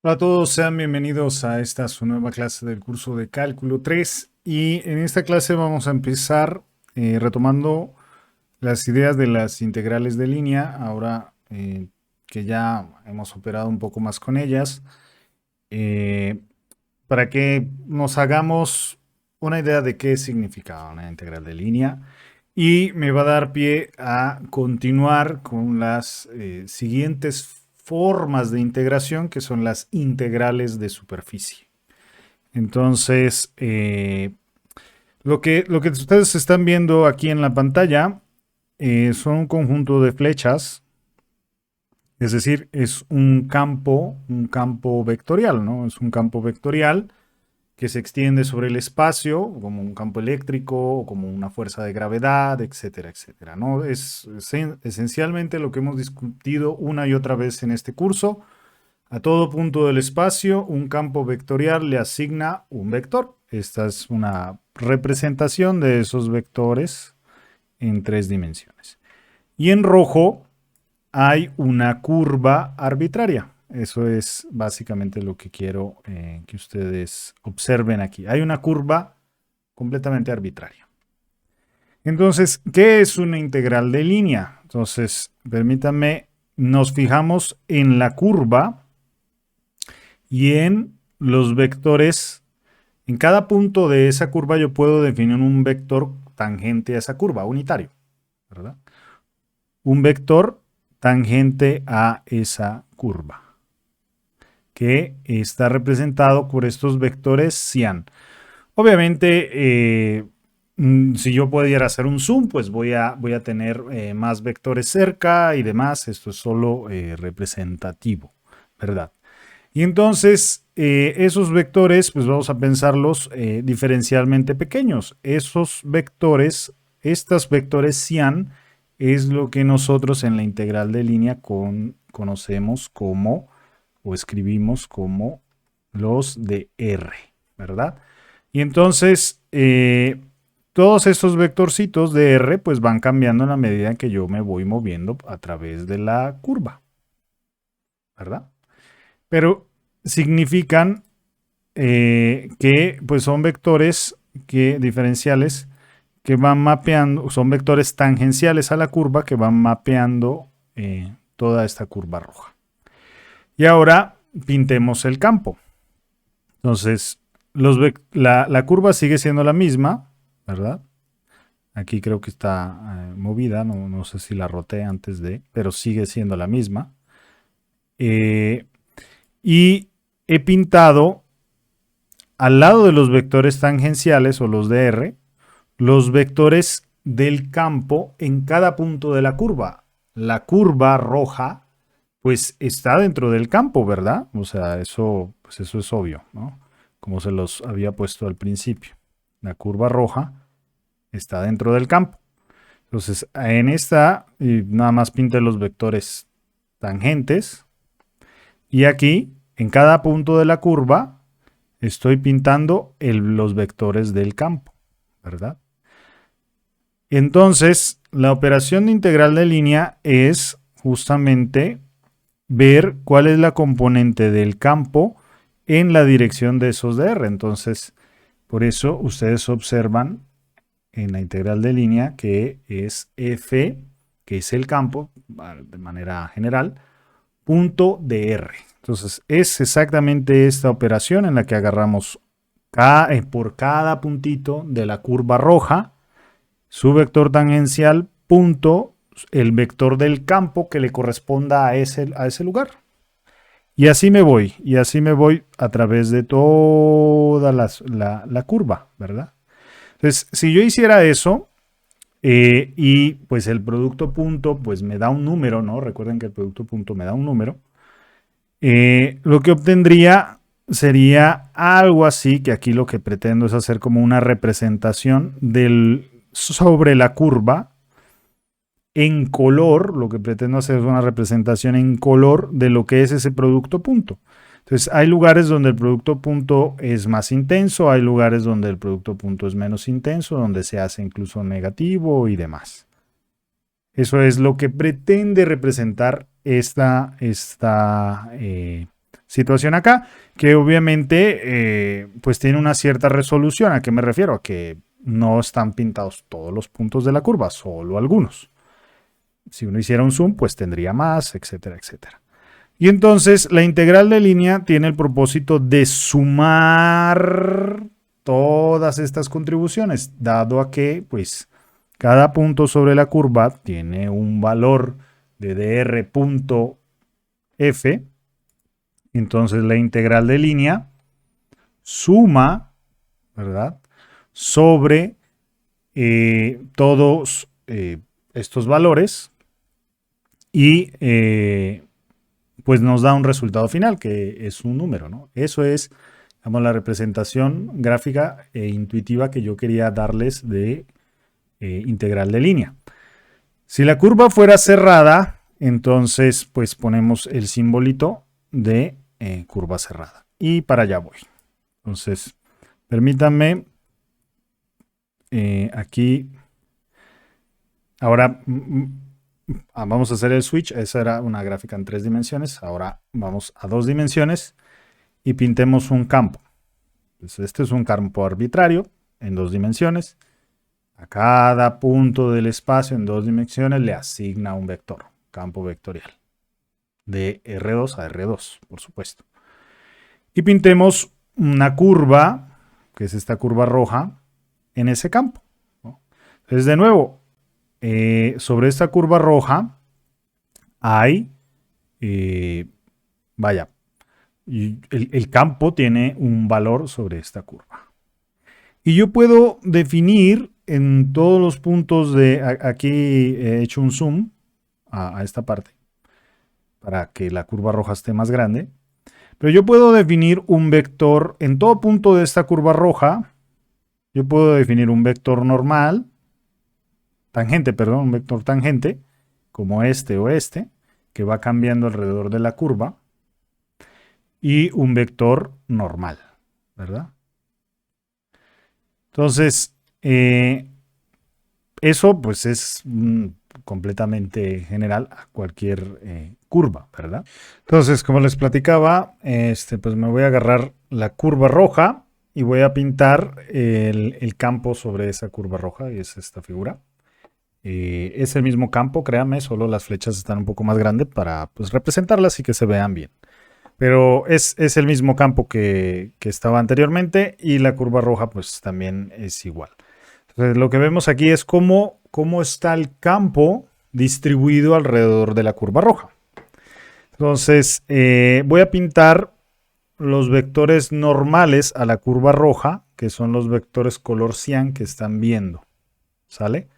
Hola a todos, sean bienvenidos a esta su nueva clase del curso de Cálculo 3 y en esta clase vamos a empezar retomando las ideas de las integrales de línea, ahora que ya hemos operado un poco más con ellas, eh, para que nos hagamos una idea de qué significa una integral de línea y me va a dar pie a continuar con las siguientes formas de integración que son las integrales de superficie. Entonces, lo que ustedes están viendo aquí en la pantalla son un conjunto de flechas, es decir, es un campo vectorial, ¿no? Es un campo vectorial que se extiende sobre el espacio, como un campo eléctrico, o como una fuerza de gravedad, etcétera, etcétera, ¿no? Es esencialmente lo que hemos discutido una y otra vez en este curso. A todo punto del espacio, un campo vectorial le asigna un vector. Esta es una representación de esos vectores en tres dimensiones. Y en rojo hay una curva arbitraria. Eso es básicamente lo que quiero que ustedes observen aquí. Hay una curva completamente arbitraria. Entonces, ¿qué es una integral de línea? Entonces, permítanme, nos fijamos en la curva y en los vectores. En cada punto de esa curva yo puedo definir un vector tangente a esa curva, unitario, ¿verdad? Un vector tangente a esa curva, que está representado por estos vectores cian. Obviamente, si yo pudiera hacer un zoom, pues voy a tener más vectores cerca y demás. Esto es solo representativo, ¿verdad? Y entonces, esos vectores, pues vamos a pensarlos diferencialmente pequeños. Esos vectores, estos vectores cian, es lo que nosotros en la integral de línea conocemos como, o escribimos como los de R, ¿verdad? Y entonces, todos estos vectorcitos de R, pues van cambiando en la medida en que yo me voy moviendo a través de la curva, ¿verdad? Pero significan que pues son vectores que, diferenciales que van mapeando, son vectores tangenciales a la curva que van mapeando toda esta curva roja. Y ahora pintemos el campo. Entonces, la curva sigue siendo la misma, ¿verdad? Aquí creo que está movida, no sé si la roté antes de, pero sigue siendo la misma. Y he pintado al lado de los vectores tangenciales o los de R, los vectores del campo en cada punto de la curva. La curva roja, pues está dentro del campo, ¿verdad? O sea, pues eso es obvio, ¿no? Como se los había puesto al principio. La curva roja está dentro del campo. Entonces, en esta, nada más pinte los vectores tangentes. Y aquí, en cada punto de la curva, estoy pintando los vectores del campo, ¿verdad? Entonces, la operación de integral de línea es justamente ver cuál es la componente del campo en la dirección de esos de R. Entonces, por eso ustedes observan en la integral de línea que es f, que es el campo, de manera general, punto de R. Entonces, es exactamente esta operación en la que agarramos por cada puntito de la curva roja su vector tangencial punto el vector del campo que le corresponda a ese lugar. Y así me voy a través de toda la curva, ¿verdad? Entonces, si yo hiciera eso, y pues el producto punto, pues me da un número, ¿no? Recuerden que el producto punto me da un número. Lo que obtendría sería algo así, que aquí lo que pretendo es hacer como una representación sobre la curva en color. Lo que pretendo hacer es una representación en color de lo que es ese producto punto. Entonces, hay lugares donde el producto punto es más intenso, hay lugares donde el producto punto es menos intenso, donde se hace incluso negativo y demás. Eso es lo que pretende representar esta situación acá, que obviamente pues tiene una cierta resolución. ¿A qué me refiero? A que no están pintados todos los puntos de la curva, solo algunos. Si uno hiciera un zoom, pues tendría más, etcétera, etcétera. Y entonces la integral de línea tiene el propósito de sumar todas estas contribuciones, dado a que pues cada punto sobre la curva tiene un valor de dr punto f. Entonces la integral de línea suma, ¿verdad?, sobre todos estos valores y pues nos da un resultado final que es un número, ¿no? Eso es, digamos, la representación gráfica e intuitiva que yo quería darles de integral de línea. Si la curva fuera cerrada, entonces pues ponemos el simbolito de curva cerrada. Y para allá voy. Entonces, permítanme aquí. Ahora vamos a hacer el switch. Esa era una gráfica en 3 dimensiones. Ahora vamos a 2 dimensiones y pintemos un campo. Entonces, este es un campo arbitrario en 2 dimensiones. A cada punto del espacio en 2 dimensiones le asigna un vector, campo vectorial, de R2 a R2, por supuesto. Y pintemos una curva, que es esta curva roja, en ese campo, ¿no? Entonces, de nuevo, sobre esta curva roja hay, vaya, el campo tiene un valor sobre esta curva. Y yo puedo definir en todos los puntos de, aquí he hecho un zoom a esta parte, para que la curva roja esté más grande. Pero yo puedo definir un vector en todo punto de esta curva roja. Yo puedo definir un vector normal, un vector tangente, como este o este, que va cambiando alrededor de la curva, y un vector normal, ¿verdad? Entonces, eso pues es completamente general a cualquier curva, ¿verdad? Entonces, como les platicaba, pues me voy a agarrar la curva roja y voy a pintar el campo sobre esa curva roja, y es esta figura. Es el mismo campo, créanme, solo las flechas están un poco más grandes para pues, representarlas y que se vean bien. Pero es el mismo campo que estaba anteriormente, y la curva roja pues también es igual. Entonces, lo que vemos aquí es cómo está el campo distribuido alrededor de la curva roja. Entonces, voy a pintar los vectores normales a la curva roja, que son los vectores color cian que están viendo, ¿sale?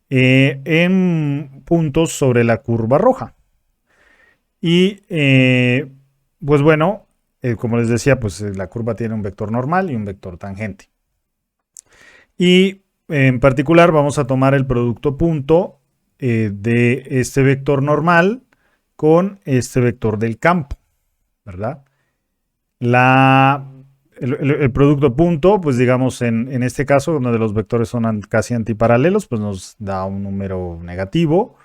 En puntos sobre la curva roja. Y, pues bueno, como les decía, pues la curva tiene un vector normal y un vector tangente. Y en particular vamos a tomar el producto punto de este vector normal con este vector del campo, ¿verdad? El producto punto, pues digamos en este caso, donde los vectores son casi antiparalelos, pues nos da un número negativo.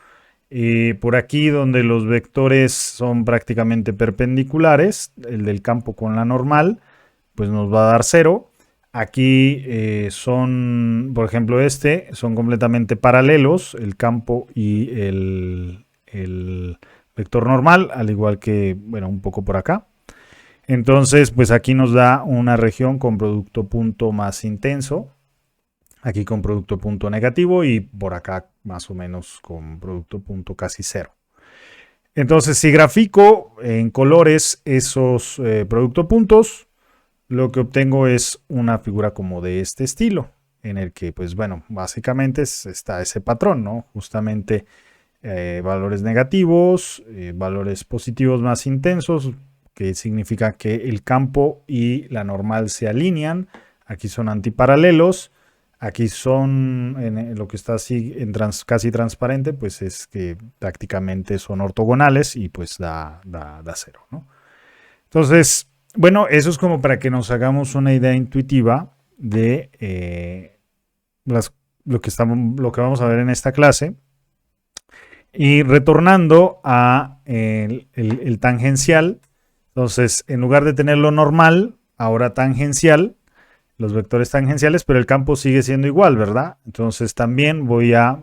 Por aquí, donde los vectores son prácticamente perpendiculares, el del campo con la normal, pues nos va a dar 0. Aquí son, por ejemplo, son completamente paralelos, el campo y el vector normal, al igual que, bueno, un poco por acá. Entonces, pues aquí nos da una región con producto punto más intenso, aquí con producto punto negativo, y por acá más o menos con producto punto casi 0. Entonces, si grafico en colores esos producto puntos, lo que obtengo es una figura como de este estilo, en el que, pues bueno, básicamente está ese patrón, ¿no? Justamente valores negativos, valores positivos más intensos, que significa que el campo y la normal se alinean. Aquí son antiparalelos. Aquí son, en lo que está así casi transparente, pues es que prácticamente son ortogonales y pues da 0, ¿no? Entonces, bueno, eso es como para que nos hagamos una idea intuitiva de lo que vamos a ver en esta clase. Y retornando a el tangencial, Entonces, en lugar de tenerlo normal, ahora tangencial, los vectores tangenciales, pero el campo sigue siendo igual, ¿verdad? Entonces también voy a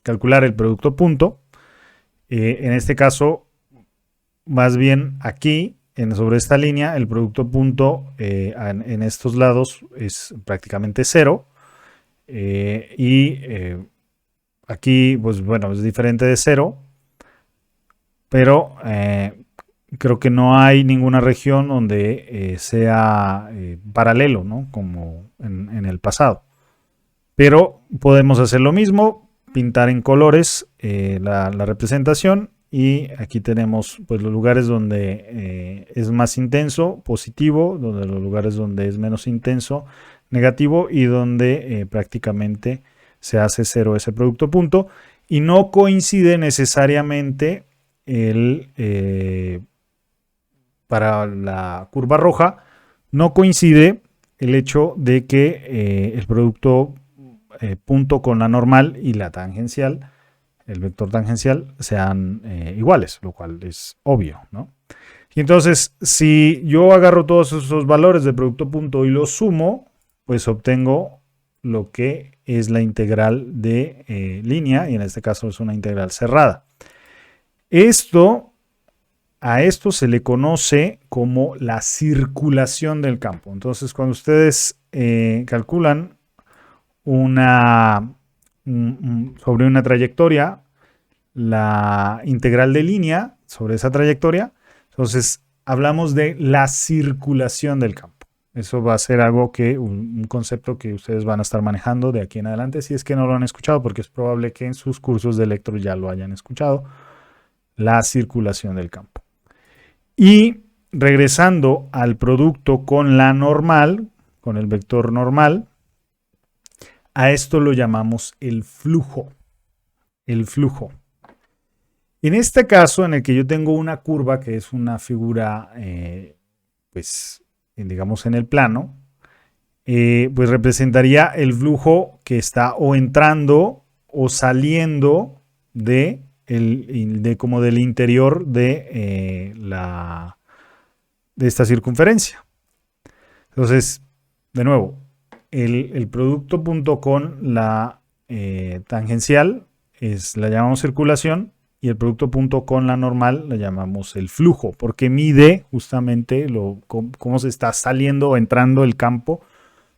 calcular el producto punto. En este caso, más bien aquí, sobre esta línea, el producto punto en estos lados es prácticamente 0. Aquí, pues bueno, es diferente de 0, pero creo que no hay ninguna región donde sea paralelo, ¿no? Como en el pasado. Pero podemos hacer lo mismo, pintar en colores la representación, y aquí tenemos pues los lugares donde es más intenso, positivo, donde los lugares donde es menos intenso, negativo, y donde prácticamente se hace 0 ese producto punto, y no coincide necesariamente para la curva roja, no coincide el hecho de que el producto punto con la normal y la tangencial, el vector tangencial, sean iguales, lo cual es obvio, ¿no? Y entonces, si yo agarro todos esos valores de producto punto y los sumo, pues obtengo lo que es la integral de línea, y en este caso es una integral cerrada. A esto se le conoce como la circulación del campo. Entonces, cuando ustedes calculan sobre una trayectoria, la integral de línea sobre esa trayectoria, entonces hablamos de la circulación del campo. Eso va a ser algo un concepto que ustedes van a estar manejando de aquí en adelante, si es que no lo han escuchado, porque es probable que en sus cursos de electro ya lo hayan escuchado. La circulación del campo. Y regresando al producto con la normal, con el vector normal, a esto lo llamamos el flujo. El flujo. En este caso, en el que yo tengo una curva, que es una figura, pues, digamos en el plano, pues representaría el flujo que está o entrando o saliendo como del interior de esta circunferencia. Entonces, de nuevo, el producto punto con la tangencial la llamamos circulación, y el producto punto con la normal la llamamos el flujo, porque mide justamente cómo se está saliendo o entrando el campo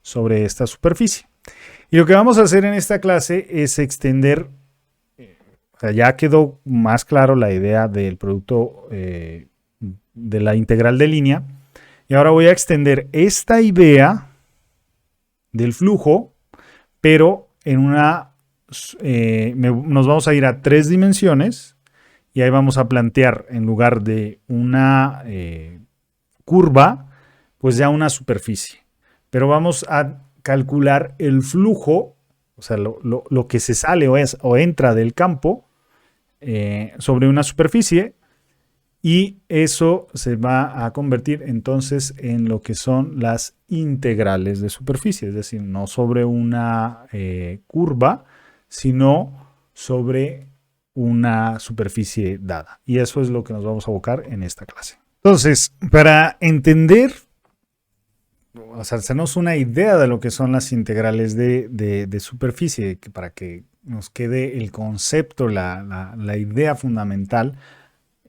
sobre esta superficie. Y lo que vamos a hacer en esta clase es extender, o sea, ya quedó más claro la idea del producto de la integral de línea, y ahora voy a extender esta idea del flujo, pero nos vamos a ir a 3 dimensiones, y ahí vamos a plantear, en lugar de una curva, pues ya una superficie. Pero vamos a calcular el flujo, o sea, lo que se sale o entra del campo sobre una superficie, y eso se va a convertir entonces en lo que son las integrales de superficie, es decir, no sobre una curva, sino sobre una superficie dada. Y eso es lo que nos vamos a abocar en esta clase. Entonces, para entender, o sea, hacernos una idea de lo que son las integrales de superficie, para que nos quede el concepto, la idea fundamental,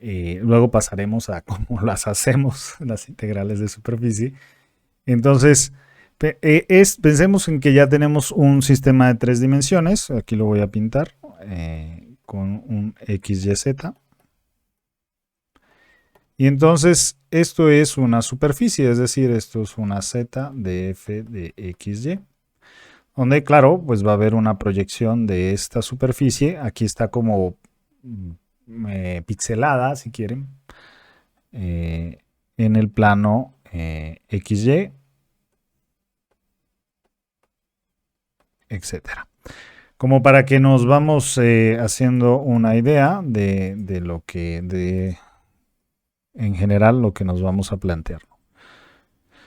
luego pasaremos a cómo las hacemos, las integrales de superficie. Entonces, pensemos en que ya tenemos un sistema de 3 dimensiones. Aquí lo voy a pintar con un XYZ. Y entonces esto es una superficie, es decir, esto es una Z de f de XY, donde claro, pues va a haber una proyección de esta superficie. Aquí está como pixelada, si quieren, en el plano XY, etcétera. Como para que nos vamos haciendo una idea de lo que, en general, lo que nos vamos a plantear.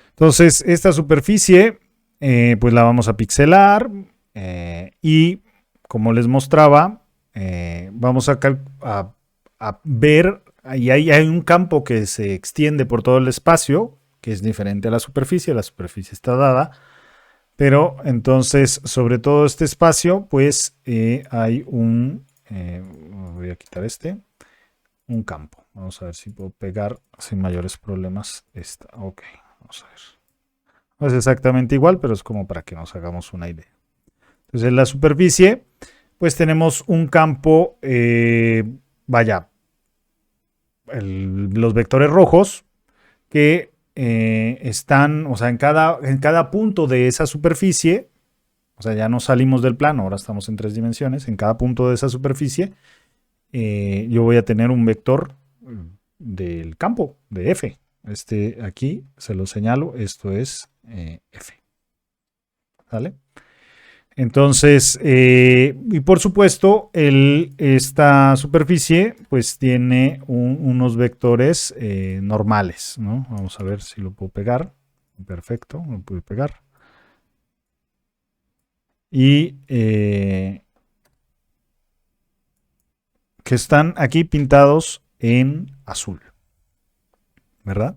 Entonces, esta superficie, pues la vamos a pixelar, y como les mostraba, vamos a ver ahí hay un campo que se extiende por todo el espacio, que es diferente a la superficie está dada, pero entonces sobre todo este espacio, pues hay voy a quitar un campo. Vamos a ver si puedo pegar sin mayores problemas esta. Ok, vamos a ver. No es exactamente igual, pero es como para que nos hagamos una idea. Entonces en la superficie, pues tenemos un campo, los vectores rojos que están, o sea, en cada punto de esa superficie, o sea, ya no salimos del plano, ahora estamos en 3 dimensiones, en cada punto de esa superficie, yo voy a tener un vector del campo, de F. Aquí se lo señalo, esto es F. ¿Vale? Entonces, y por supuesto, esta superficie pues tiene unos vectores normales, ¿no? Vamos a ver si lo puedo pegar. Perfecto, lo pude pegar. Y que están aquí pintados en azul, ¿verdad?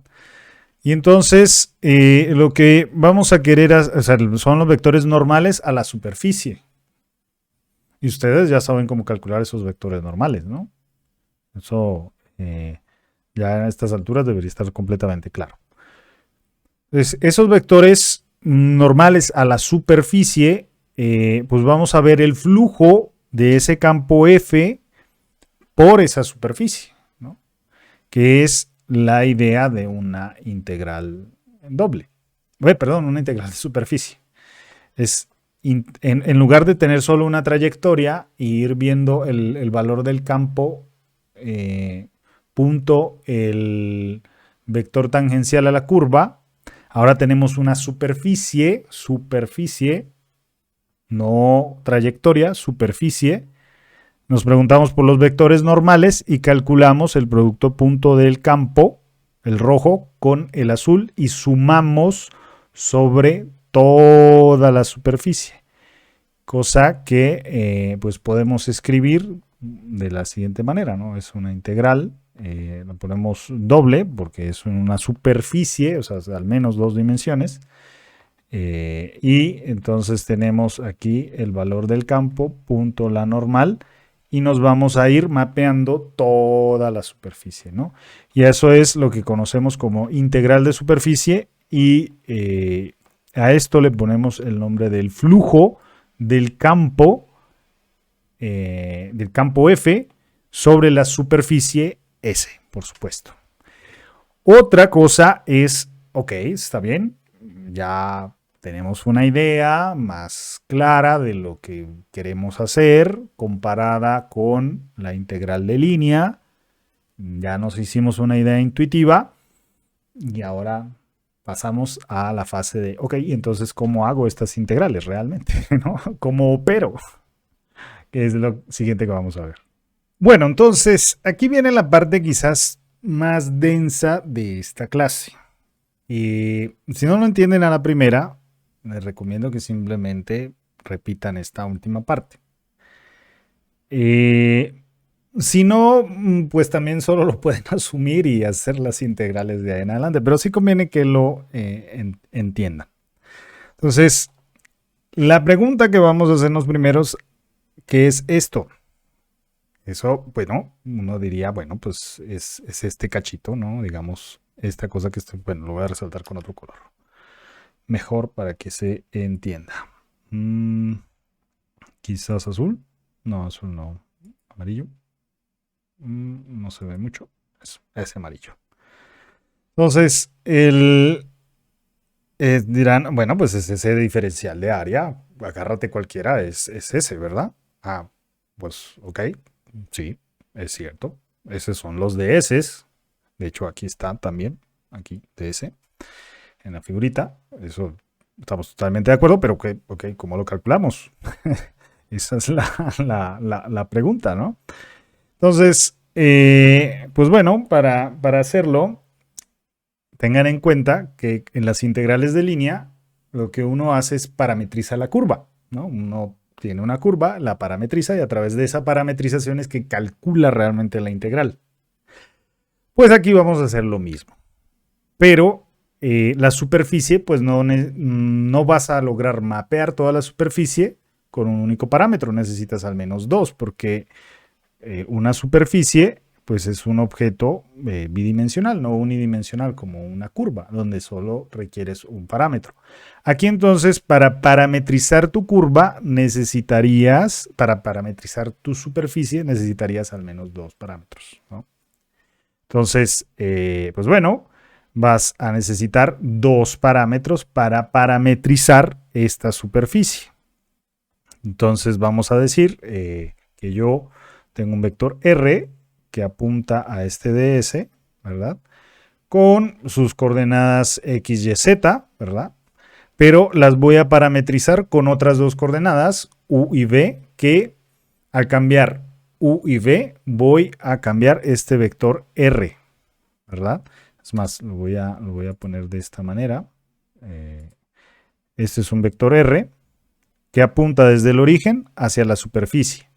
Y entonces lo que vamos a querer, o sea, son los vectores normales a la superficie. Y ustedes ya saben cómo calcular esos vectores normales, ¿no? Eso ya a estas alturas debería estar completamente claro. Entonces, esos vectores normales a la superficie, pues vamos a ver el flujo de ese campo F por esa superficie, ¿no? Que es la idea de una integral doble. Perdón, una integral de superficie. Es en lugar de tener solo una trayectoria e ir viendo el valor del campo punto el vector tangencial a la curva, ahora tenemos una superficie, no trayectoria, superficie. Nos preguntamos por los vectores normales y calculamos el producto punto del campo, el rojo, con el azul y sumamos sobre toda la superficie. Cosa que pues podemos escribir de la siguiente manera, ¿no? Es una integral, lo ponemos doble porque es una superficie, o sea, al menos 2 dimensiones. Y entonces tenemos aquí el valor del campo, punto la normal, y nos vamos a ir mapeando toda la superficie, ¿no? Y eso es lo que conocemos como integral de superficie y a esto le ponemos el nombre del flujo del campo F sobre la superficie S, por supuesto. Otra cosa es, ok, está bien, ya tenemos una idea más clara de lo que queremos hacer comparada con la integral de línea. Ya nos hicimos una idea intuitiva y ahora pasamos a la fase de, ok, entonces, ¿cómo hago estas integrales realmente? ¿No? ¿Cómo opero? Que es lo siguiente que vamos a ver. Bueno, entonces, aquí viene la parte quizás más densa de esta clase. Y si no lo entienden a la primera, les recomiendo que simplemente repitan esta última parte. Si no, pues también solo lo pueden asumir y hacer las integrales de ahí en adelante, pero sí conviene que lo entiendan. Entonces, la pregunta que vamos a hacernos primero es, ¿qué es esto? Eso, bueno, uno diría, bueno, pues es este cachito, ¿no? Digamos, esta cosa que estoy, bueno, lo voy a resaltar con otro color. Mejor para que se entienda. Quizás azul. No, azul no. Amarillo. No se ve mucho. Eso, ese amarillo. Entonces, dirán, bueno, pues es ese diferencial de área. Agárrate cualquiera, es ese, ¿verdad? Ah, pues, ok. Sí, es cierto. Esos son los DS. De hecho, aquí está también. Aquí, DS. En la figurita. Eso estamos totalmente de acuerdo, pero ok, ¿cómo lo calculamos? Esa es la pregunta, ¿no? Entonces, pues bueno, para hacerlo, tengan en cuenta que en las integrales de línea, lo que uno hace es parametrizar la curva, ¿no? Uno tiene una curva, la parametriza y a través de esa parametrización es que calcula realmente la integral. Pues aquí vamos a hacer lo mismo. Pero la superficie, pues no vas a lograr mapear toda la superficie con un único parámetro. Necesitas al menos dos, porque una superficie pues es un objeto bidimensional, no unidimensional como una curva, donde solo requieres un parámetro. Aquí entonces, para parametrizar tu curva, para parametrizar tu superficie, necesitarías al menos dos parámetros, ¿no? Entonces, pues bueno, vas a necesitar dos parámetros para parametrizar esta superficie. Entonces vamos a decir que yo tengo un vector R que apunta a este ds, ¿verdad? Con sus coordenadas x, y, z, ¿verdad? Pero las voy a parametrizar con otras dos coordenadas, u y v, que al cambiar u y v voy a cambiar este vector R, ¿verdad? Es más, lo voy a poner de esta manera. Este es un vector R que apunta desde el origen hacia la superficie,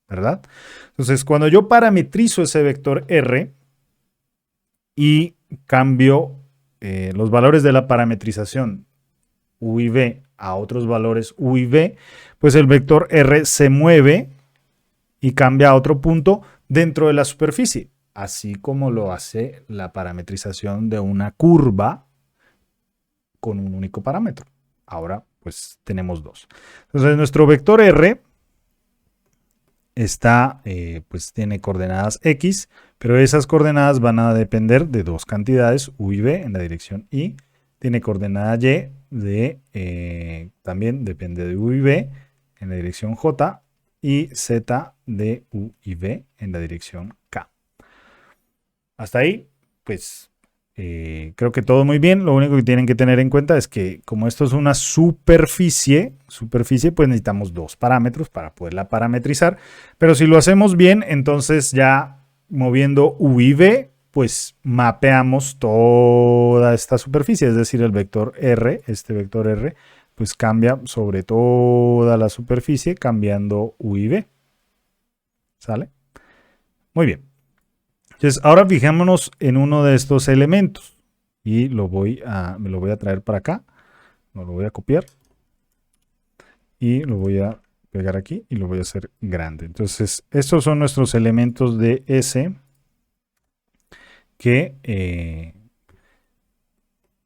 ¿verdad? Entonces, cuando yo parametrizo ese vector R y cambio los valores de la parametrización u y v a otros valores u y v, pues el vector R se mueve y cambia a otro punto dentro de la superficie, así como lo hace la parametrización de una curva con un único parámetro. Ahora, pues tenemos dos. Entonces, nuestro vector R pues tiene coordenadas X, pero esas coordenadas van a depender de dos cantidades, U y V en la dirección Y. Tiene coordenada Y, también depende de U y V en la dirección J, y Z de U y V en la dirección K. Hasta ahí, pues creo que todo muy bien. Lo único que tienen que tener en cuenta es que como esto es una superficie, pues necesitamos dos parámetros para poderla parametrizar. Pero si lo hacemos bien, entonces ya moviendo U y V, pues mapeamos toda esta superficie. Es decir, el vector R, este vector R, pues cambia sobre toda la superficie cambiando U y V. ¿Sale? Muy bien. Entonces, ahora fijémonos en uno de estos elementos y me lo voy a traer para acá, lo voy a copiar y lo voy a pegar aquí y lo voy a hacer grande. Entonces, estos son nuestros elementos de S que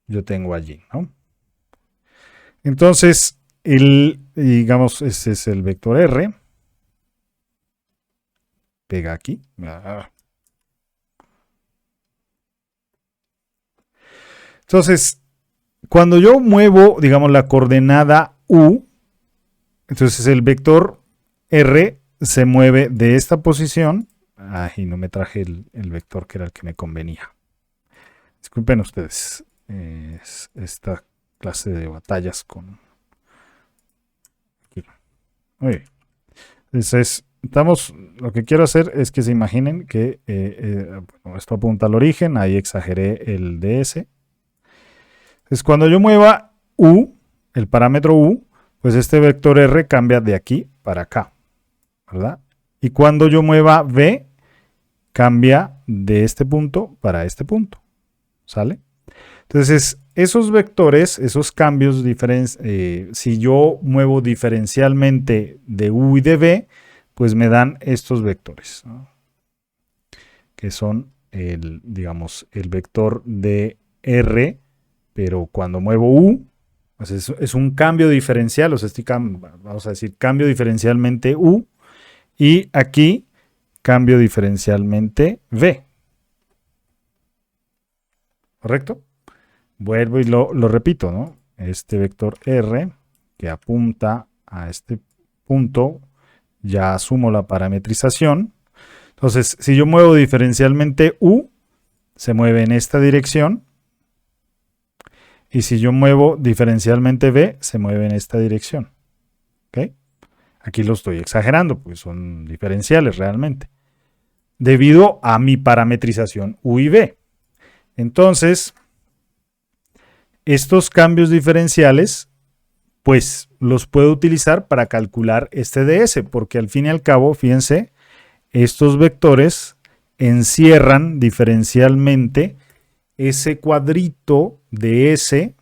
yo tengo allí, ¿no? Entonces, digamos, este es el vector R. Pega aquí. Entonces, cuando yo muevo, digamos, la coordenada U, entonces el vector R se mueve de esta posición. Y no me traje el vector que era el que me convenía. Disculpen ustedes. Es esta clase de batallas con... Muy bien. Entonces, lo que quiero hacer es que se imaginen que bueno, esto apunta al origen. Ahí exageré el ds. Entonces, cuando yo mueva U, el parámetro U, pues este vector R cambia de aquí para acá, ¿verdad? Y cuando yo mueva V, cambia de este punto para este punto, ¿sale? Entonces, esos vectores, esos cambios, si yo muevo diferencialmente de U y de V, pues me dan estos vectores, ¿no? Que son digamos, el vector de R, pero cuando muevo U, pues es un cambio diferencial, o sea, vamos a decir, cambio diferencialmente U, y aquí cambio diferencialmente V. ¿Correcto? Vuelvo y lo repito, ¿no? Este vector R que apunta a este punto, ya asumo la parametrización. Entonces, si yo muevo diferencialmente U, se mueve en esta dirección. Y si yo muevo diferencialmente V, se mueve en esta dirección. ¿Ok? Aquí lo estoy exagerando, porque son diferenciales realmente. Debido a mi parametrización U y V. Entonces, estos cambios diferenciales, pues los puedo utilizar para calcular este ds, porque al fin y al cabo, fíjense, estos vectores encierran diferencialmente ese cuadrito de S,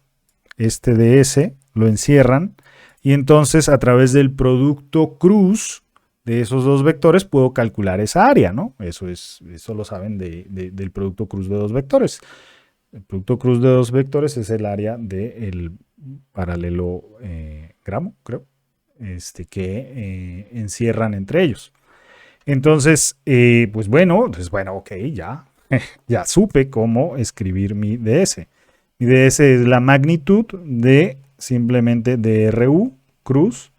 este de S, lo encierran, y entonces a través del producto cruz de esos dos vectores puedo calcular esa área, ¿no? Eso lo saben del producto cruz de dos vectores. El producto cruz de dos vectores es el área del paralelogramo, creo, que encierran entre ellos. Entonces, pues bueno, ok, ya supe cómo escribir mi DS. Mi DS es la magnitud de simplemente DRU cruz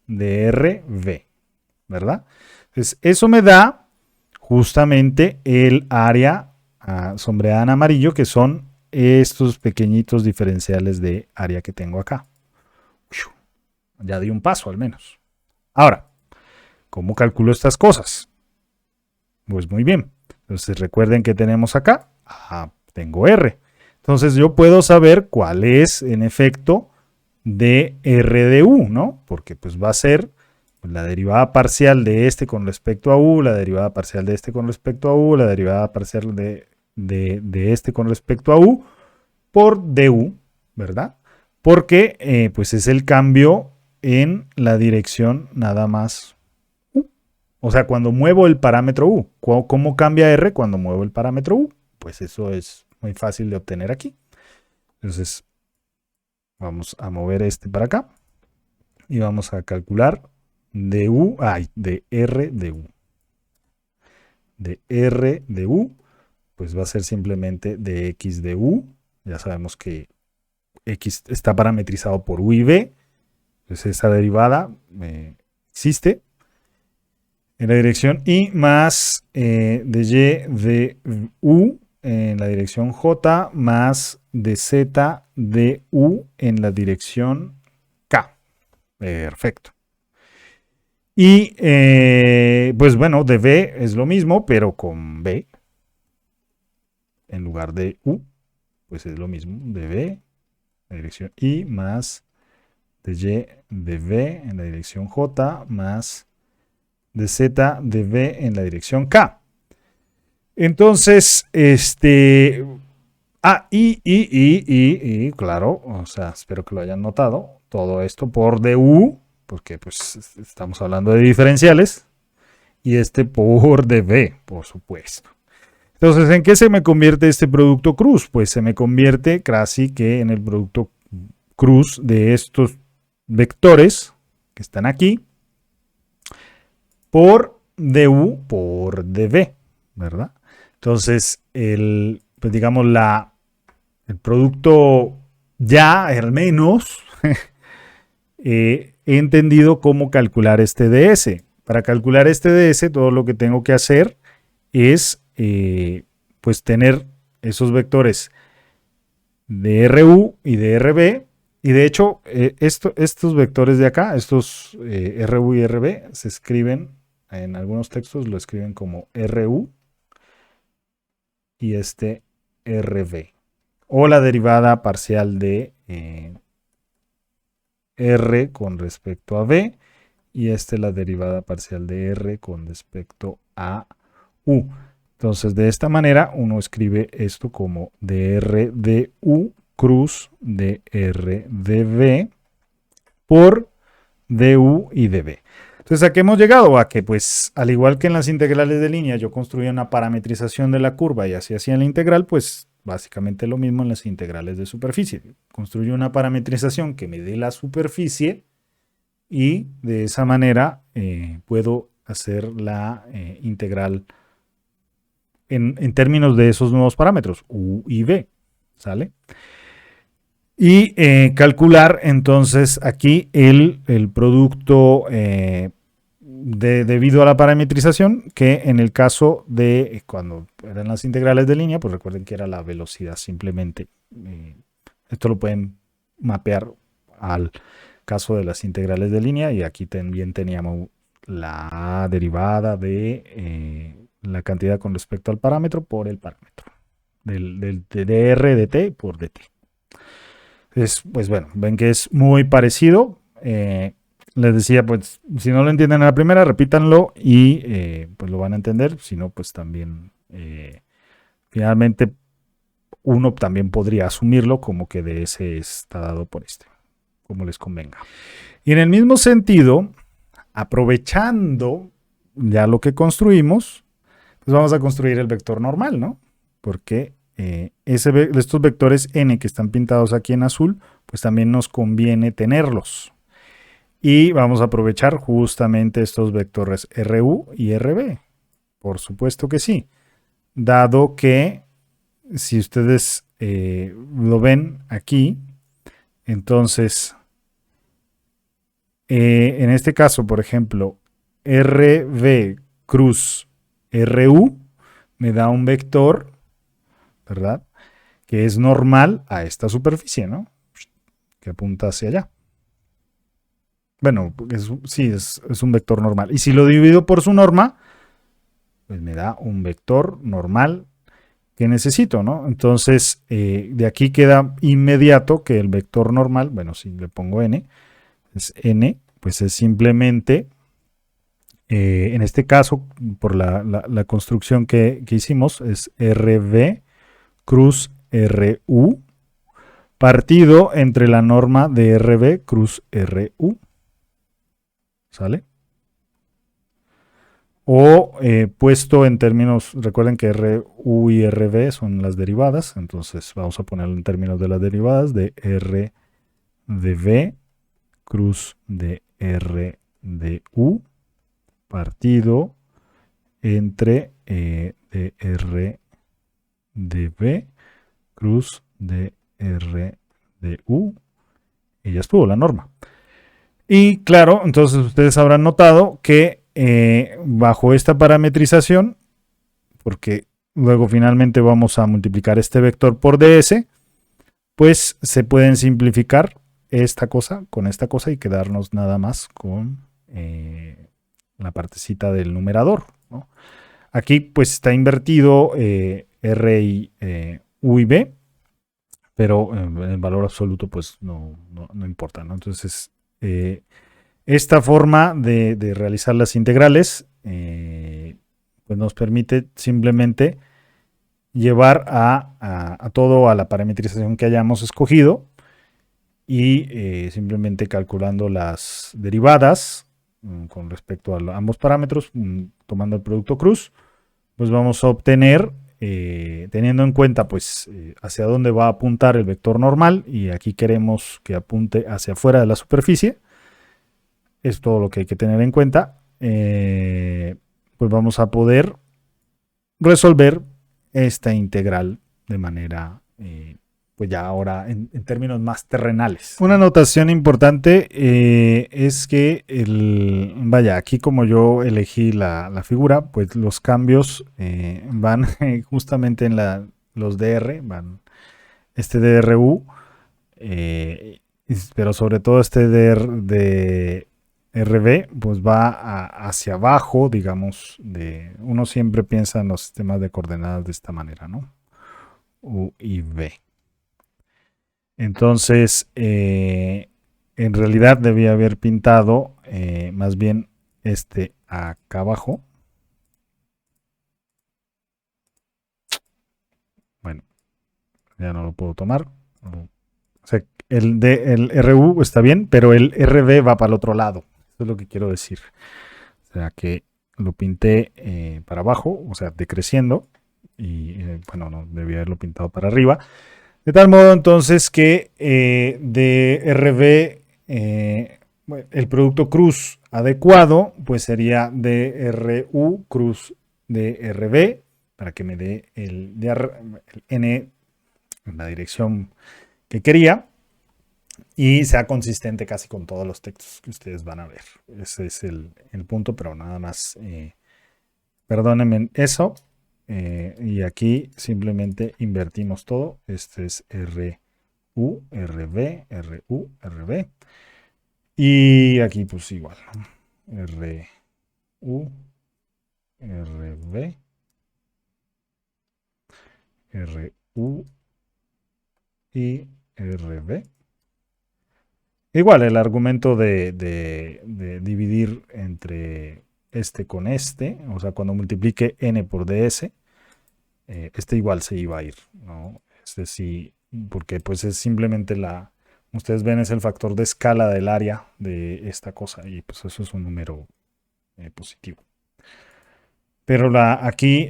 DRV, ¿verdad? Entonces, eso me da justamente el área sombreada en amarillo, que son estos pequeñitos diferenciales de área que tengo acá. Ya di un paso al menos. Ahora, ¿cómo calculo estas cosas? Pues muy bien. Entonces recuerden que tenemos acá, tengo R. Entonces yo puedo saber cuál es en efecto de R de U, ¿no? Porque pues va a ser la derivada parcial de este con respecto a U, la derivada parcial de este con respecto a U, la derivada parcial de este con respecto a U por du, ¿verdad? Porque pues es el cambio en la dirección nada más U. O sea, cuando muevo el parámetro U. ¿Cómo cambia R cuando muevo el parámetro U? Pues eso es muy fácil de obtener aquí. Entonces, vamos a mover este para acá y vamos a calcular de R de U. De R de U, pues va a ser simplemente de X de U. Ya sabemos que X está parametrizado por U y V. Entonces esa derivada existe en la dirección Y más de Y de U en la dirección J más de Z de U en la dirección K. Perfecto. Y pues bueno, de V es lo mismo, pero con B en lugar de U, pues es lo mismo, de V en la dirección Y más de Y de V en la dirección J más de Z de V en la dirección K. Entonces, claro, o sea, espero que lo hayan notado, todo esto por du, porque pues estamos hablando de diferenciales, y por dv, por supuesto. Entonces, ¿en qué se me convierte este producto cruz? Pues se me convierte casi que en el producto cruz de estos vectores que están aquí por du por dv, ¿verdad? Entonces, pues digamos, el producto ya, al menos, he entendido cómo calcular este ds. Para calcular este ds, todo lo que tengo que hacer es pues tener esos vectores de RU y de RB. Y de hecho, estos vectores de acá, estos RU y RB, se escriben, en algunos textos lo escriben como RU y RB. O la derivada parcial de R con respecto a B. Y la derivada parcial de R con respecto a U. Entonces, de esta manera, uno escribe esto como dr de U cruz dr de V por du y dv. Entonces, ¿a qué hemos llegado? A que, pues, al igual que en las integrales de línea, yo construía una parametrización de la curva y así hacía en la integral, pues, básicamente lo mismo en las integrales de superficie. Construyo una parametrización que me dé la superficie y de esa manera puedo hacer la integral en términos de esos nuevos parámetros, U y V, ¿sale? Y calcular entonces aquí el producto debido a la parametrización, que en el caso de cuando eran las integrales de línea, pues recuerden que era la velocidad simplemente. Esto lo pueden mapear al caso de las integrales de línea y aquí también teníamos la derivada de la cantidad con respecto al parámetro por el parámetro de dr de t por dt. Pues bueno, ven que es muy parecido. Les decía, pues si no lo entienden a la primera, repítanlo y pues lo van a entender. Si no, pues también Finalmente, uno también podría asumirlo como que ds está dado por este, como les convenga. Y en el mismo sentido, aprovechando ya lo que construimos, pues vamos a construir el vector normal, ¿no? Porque estos vectores n que están pintados aquí en azul, pues también nos conviene tenerlos. Y vamos a aprovechar justamente estos vectores RU y RB. Por supuesto que sí. Dado que si ustedes lo ven aquí, entonces en este caso, por ejemplo, RB cruz RU me da un vector, ¿verdad? Que es normal a esta superficie, ¿no? Que apunta hacia allá. Bueno, sí, es un vector normal. Y si lo divido por su norma, pues me da un vector normal que necesito, ¿no? Entonces, de aquí queda inmediato que el vector normal, bueno, si le pongo n, es n, pues es simplemente, en este caso, por la construcción que hicimos, es RB cruz RU partido entre la norma de RB cruz RU. ¿Sale? O puesto en términos, recuerden que RU y RB son las derivadas, entonces vamos a ponerlo en términos de las derivadas de R de B cruz de R de U partido entre de R de B cruz de R de U y ya estuvo la norma. Y claro, entonces ustedes habrán notado que bajo esta parametrización, porque luego finalmente vamos a multiplicar este vector por ds, pues se pueden simplificar esta cosa con esta cosa y quedarnos nada más con la partecita del numerador, ¿no? Aquí pues está invertido R y U y B, pero en el valor absoluto pues no importa, ¿no? Entonces esta forma de realizar las integrales pues nos permite simplemente llevar a todo a la parametrización que hayamos escogido y simplemente calculando las derivadas con respecto a ambos parámetros, tomando el producto cruz, pues vamos a obtener, teniendo en cuenta pues hacia dónde va a apuntar el vector normal, y aquí queremos que apunte hacia afuera de la superficie. Es todo lo que hay que tener en cuenta. Pues vamos a poder resolver esta integral de manera, pues ya ahora en términos más terrenales. Una notación importante es que vaya, aquí como yo elegí la figura, pues los cambios van justamente en los DR, van este DRU, pero sobre todo este de RB, pues va hacia abajo, digamos, uno siempre piensa en los sistemas de coordenadas de esta manera, ¿no? U y V. Entonces, en realidad debía haber pintado más bien este acá abajo. Bueno, ya no lo puedo tomar. O sea, el RU está bien, pero el RB va para el otro lado. Eso es lo que quiero decir. O sea, que lo pinté para abajo, o sea, decreciendo. Y bueno, no debía haberlo pintado para arriba. De tal modo entonces que de RB, el producto cruz adecuado, pues sería DRU cruz DRB, para que me dé el N en la dirección que quería y sea consistente casi con todos los textos que ustedes van a ver. Ese es el punto, pero nada más, perdónenme eso. Y aquí simplemente invertimos todo. Este es RU, RB, RU, RB. Y aquí pues igual. RU, RB, RU y RB. Igual el argumento de dividir entre este con este, o sea, cuando multiplique n por ds, este igual se iba a ir, ¿no? Este sí, porque pues es simplemente ustedes ven es el factor de escala del área de esta cosa y pues eso es un número positivo. Pero aquí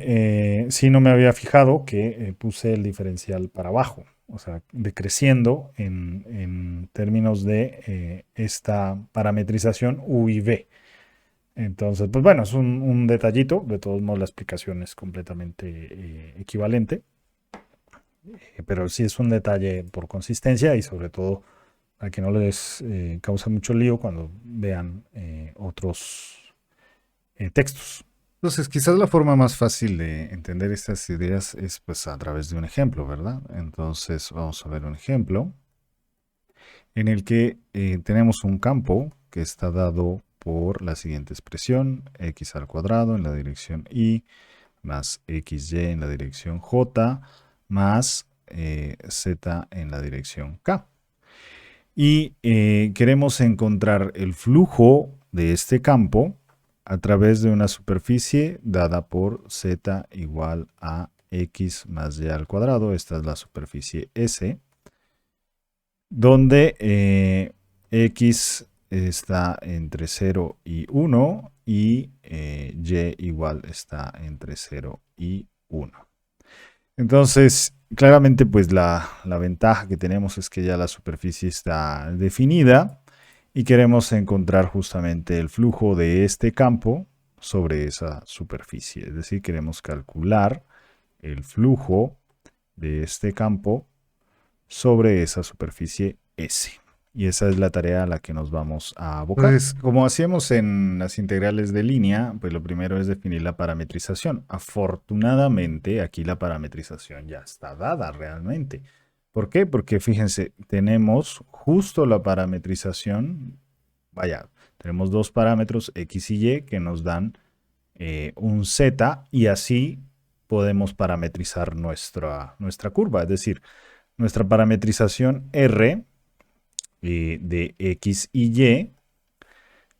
sí no me había fijado que puse el diferencial para abajo, o sea, decreciendo en términos de esta parametrización U y V. Entonces, pues bueno, es un detallito, de todos modos la explicación es completamente equivalente, pero sí es un detalle por consistencia y sobre todo a que no les causa mucho lío cuando vean otros textos. Entonces, quizás la forma más fácil de entender estas ideas es pues a través de un ejemplo, ¿verdad? Entonces, vamos a ver un ejemplo en el que tenemos un campo que está dado por la siguiente expresión, x al cuadrado en la dirección y más xy en la dirección j más z en la dirección k. Y queremos encontrar el flujo de este campo a través de una superficie dada por z igual a x más y al cuadrado. Esta es la superficie S, donde x está entre 0 y 1 y y igual está entre 0 y 1. Entonces, claramente pues la ventaja que tenemos es que ya la superficie está definida y queremos encontrar justamente el flujo de este campo sobre esa superficie. Es decir, queremos calcular el flujo de este campo sobre esa superficie S. Y esa es la tarea a la que nos vamos a abocar. Entonces, como hacíamos en las integrales de línea, pues lo primero es definir la parametrización. Afortunadamente, aquí la parametrización ya está dada realmente. ¿Por qué? Porque fíjense, tenemos justo la parametrización, vaya, tenemos dos parámetros X y Y que nos dan un Z y así podemos parametrizar nuestra curva. Es decir, nuestra parametrización R de X y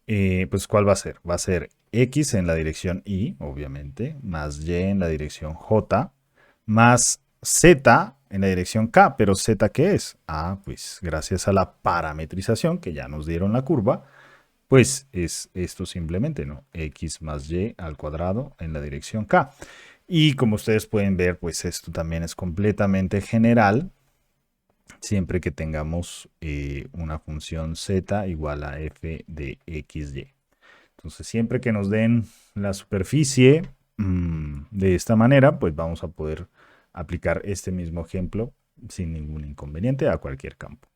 Y, pues ¿cuál va a ser? Va a ser X en la dirección Y, obviamente, más Y en la dirección J, más Z en la dirección K. ¿Pero Z qué es? Ah, pues gracias a la parametrización que ya nos dieron la curva, pues es esto simplemente, ¿no? X más Y al cuadrado en la dirección K. Y como ustedes pueden ver, pues esto también es completamente general, siempre que tengamos una función z igual a f de xy. Entonces, siempre que nos den la superficie de esta manera, pues vamos a poder aplicar este mismo ejemplo sin ningún inconveniente a cualquier campo.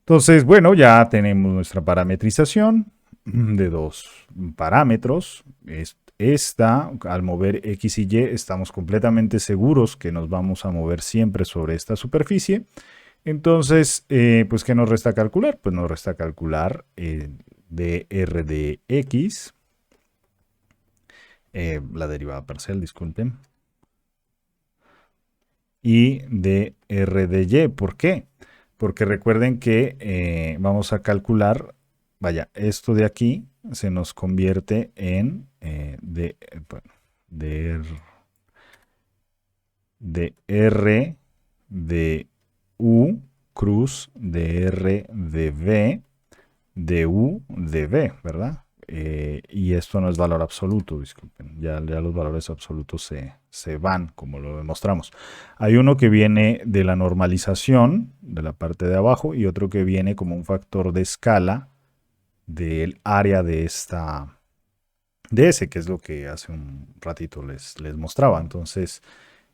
Entonces, bueno, ya tenemos nuestra parametrización de dos parámetros. Esta, al mover x y y, estamos completamente seguros que nos vamos a mover siempre sobre esta superficie. Entonces, pues, ¿qué nos resta calcular? Pues nos resta calcular dr de x, la derivada parcial, disculpen, y dr de y. ¿Por qué? Porque recuerden que vamos a calcular, vaya, esto de aquí se nos convierte en dr de u cruz dr de v de u de v, ¿verdad? Y esto no es valor absoluto, disculpen, ya los valores absolutos se van, como lo demostramos. Hay uno que viene de la normalización, de la parte de abajo, y otro que viene como un factor de escala del área de ese, que es lo que hace un ratito les mostraba. Entonces,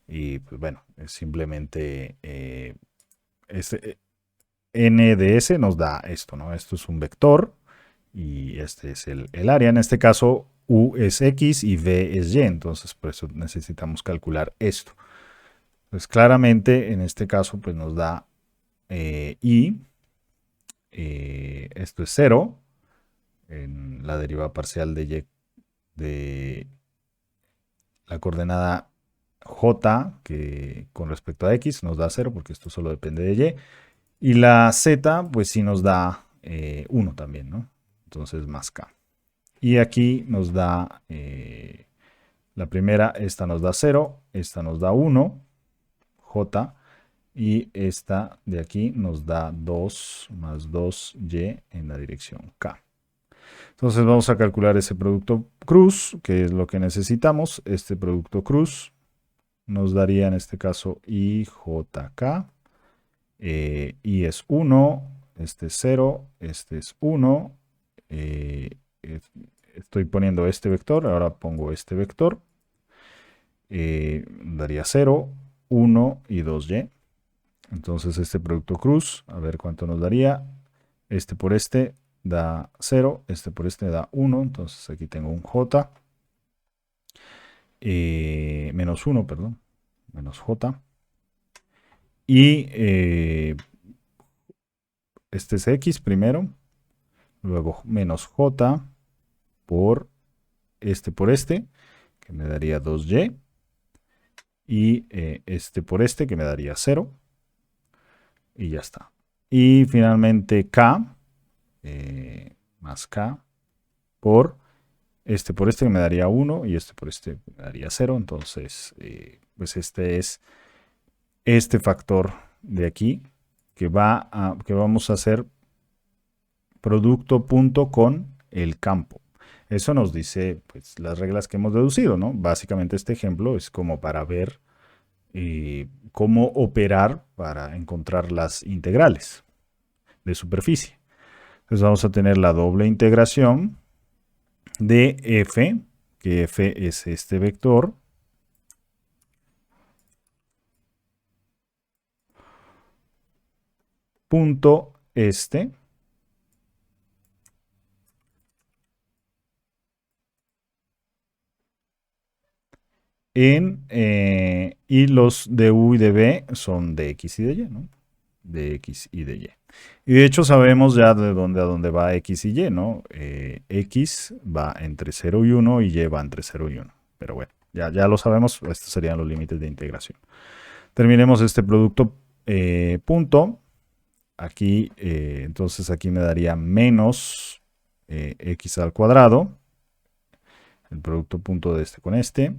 y pues bueno, es simplemente n de s nos da esto, ¿no? Esto es un vector y este es el área. En este caso, u es x y v es y, entonces por eso necesitamos calcular esto. Pues claramente en este caso pues nos da y, esto es 0, en la derivada parcial de y de la coordenada j, que con respecto a x nos da 0 porque esto solo depende de y. Y la z pues sí nos da 1 también, ¿no? Entonces más k. Y aquí nos da La primera, esta nos da 0, esta nos da 1, J, y esta de aquí nos da 2 más 2Y en la dirección K. Entonces vamos a calcular ese producto cruz, que es lo que necesitamos. Este producto cruz nos daría en este caso IJK. Y es 1, este es 0, este es 1. Estoy poniendo este vector, ahora pongo este vector. Daría 0, 1 y 2y. Entonces este producto cruz, a ver cuánto nos daría. Este por este da 0, este por este da 1. Entonces aquí tengo un j. Menos 1, perdón. Menos j. Y este es x primero. Luego menos j por este, que me daría 2y. Y este por este, que me daría 0. Y ya está. Y finalmente k, más k, por este, que me daría 1. Y este por este me daría 0. Entonces, pues este es este factor de aquí, que vamos a hacer producto punto con el campo. Eso nos dice pues, las reglas que hemos deducido, ¿no? Básicamente este ejemplo es como para ver cómo operar para encontrar las integrales de superficie. Entonces vamos a tener la doble integración de f, que f es este vector, punto este, y los de u y de b son de x y de y, ¿no? De x y de y. Y de hecho sabemos ya de dónde a dónde va x y y, ¿no? X va entre 0 y 1 y y va entre 0 y 1. Pero bueno, ya lo sabemos, estos serían los límites de integración. Terminemos este producto punto. Aquí, entonces aquí me daría menos x al cuadrado. El producto punto de este con este.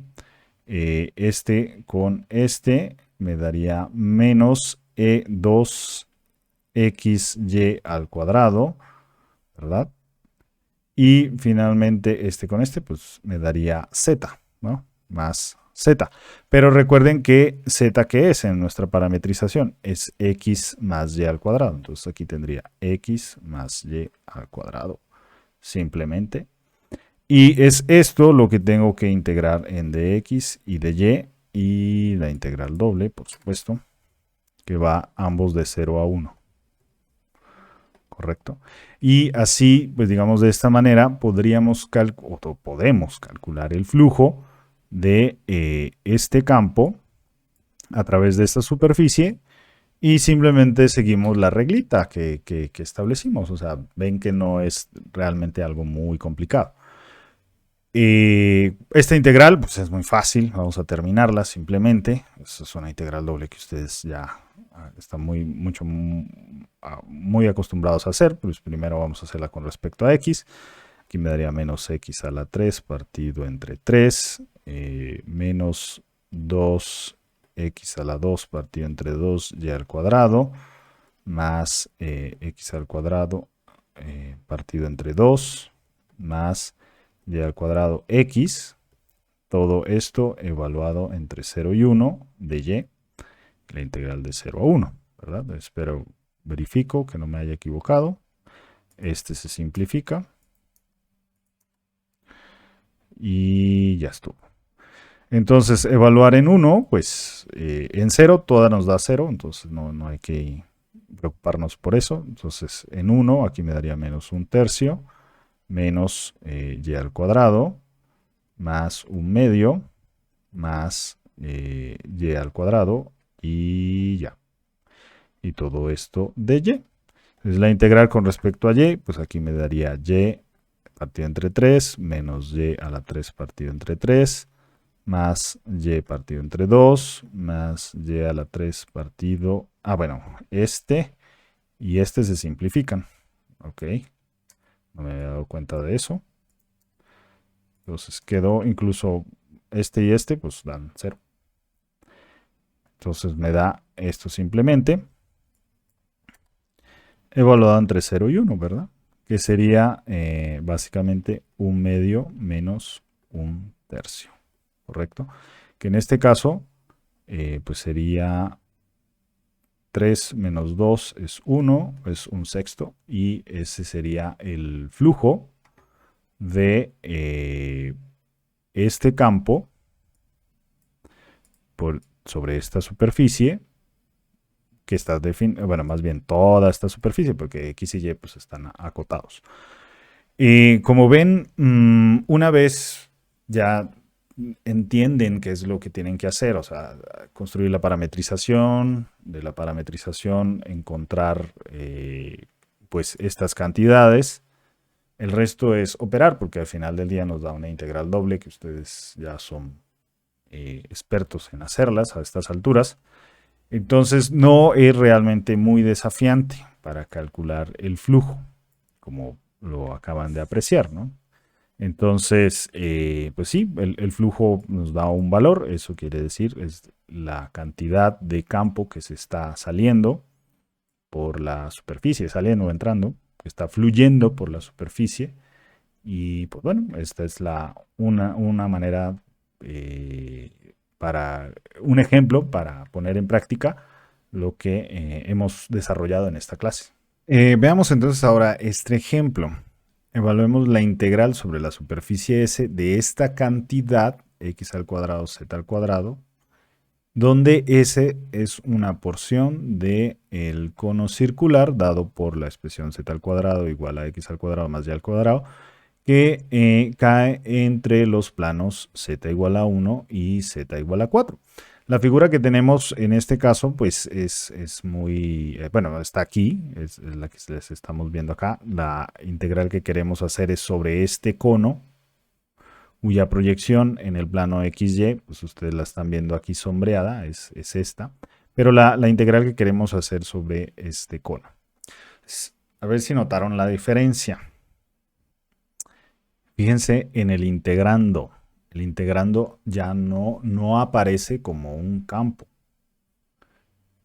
Este con este me daría menos E2xy al cuadrado, ¿verdad? Y finalmente este con este, pues me daría z, ¿no? Más z. Pero recuerden que z, ¿qué es en nuestra parametrización? Es x más y al cuadrado. Entonces aquí tendría x más y al cuadrado, simplemente. Y es esto lo que tengo que integrar en dx y de y la integral doble, por supuesto, que va ambos de 0 a 1. ¿Correcto? Y así, pues digamos de esta manera, podemos calcular el flujo de este campo a través de esta superficie y simplemente seguimos la reglita que establecimos. O sea, ven que no es realmente algo muy complicado. Esta integral pues es muy fácil, vamos a terminarla simplemente. Esta es una integral doble que ustedes ya están muy acostumbrados a hacer. Pues primero vamos a hacerla con respecto a x. Aquí me daría menos x a la 3 partido entre 3, menos 2x a la 2 partido entre 2y al cuadrado, más x al cuadrado partido entre 2, más y al cuadrado x, todo esto evaluado entre 0 y 1 de y, la integral de 0 a 1, ¿verdad? Espero, verifico que no me haya equivocado. Este se simplifica. Y ya estuvo. Entonces, evaluar en 1, pues en 0, toda nos da 0, entonces no hay que preocuparnos por eso. Entonces, en 1, aquí me daría menos 1/3, menos y al cuadrado, más 1/2, más y al cuadrado, y ya. Y todo esto de y. Entonces la integral con respecto a y, pues aquí me daría y partido entre 3, menos y a la 3 partido entre 3, más y partido entre 2, más y a la 3 partido... bueno, este y este se simplifican. Ok, no me había dado cuenta de eso. Entonces quedó incluso este y este, pues dan 0. Entonces me da esto simplemente evaluado entre 0 y 1, ¿verdad? Que sería básicamente 1/2 menos 1/3, ¿correcto? Que en este caso, pues sería 3 menos 2 es 1, es 1/6, y ese sería el flujo de este campo sobre esta superficie que está bueno, más bien toda esta superficie, porque X y Y pues están acotados. Y como ven, una vez ya entienden qué es lo que tienen que hacer, o sea, construir la parametrización, de la parametrización encontrar pues estas cantidades. El resto es operar, porque al final del día nos da una integral doble, que ustedes ya son expertos en hacerlas a estas alturas. Entonces no es realmente muy desafiante para calcular el flujo, como lo acaban de apreciar, ¿no? Entonces, pues sí, el flujo nos da un valor, eso quiere decir es la cantidad de campo que se está saliendo por la superficie, saliendo o entrando, que está fluyendo por la superficie. Y pues bueno, esta es una manera para un ejemplo para poner en práctica lo que hemos desarrollado en esta clase. Veamos entonces ahora este ejemplo. Evaluemos la integral sobre la superficie S de esta cantidad x al cuadrado z al cuadrado, donde S es una porción del cono circular dado por la expresión z al cuadrado igual a x al cuadrado más y al cuadrado, que cae entre los planos z igual a 1 y z igual a 4. La figura que tenemos en este caso, pues es muy, bueno, está aquí, es la que les estamos viendo acá. La integral que queremos hacer es sobre este cono, cuya proyección en el plano XY, pues ustedes la están viendo aquí sombreada, es esta. Pero la integral que queremos hacer sobre este cono. A ver si notaron la diferencia. Fíjense en el integrando. El integrando ya no aparece como un campo.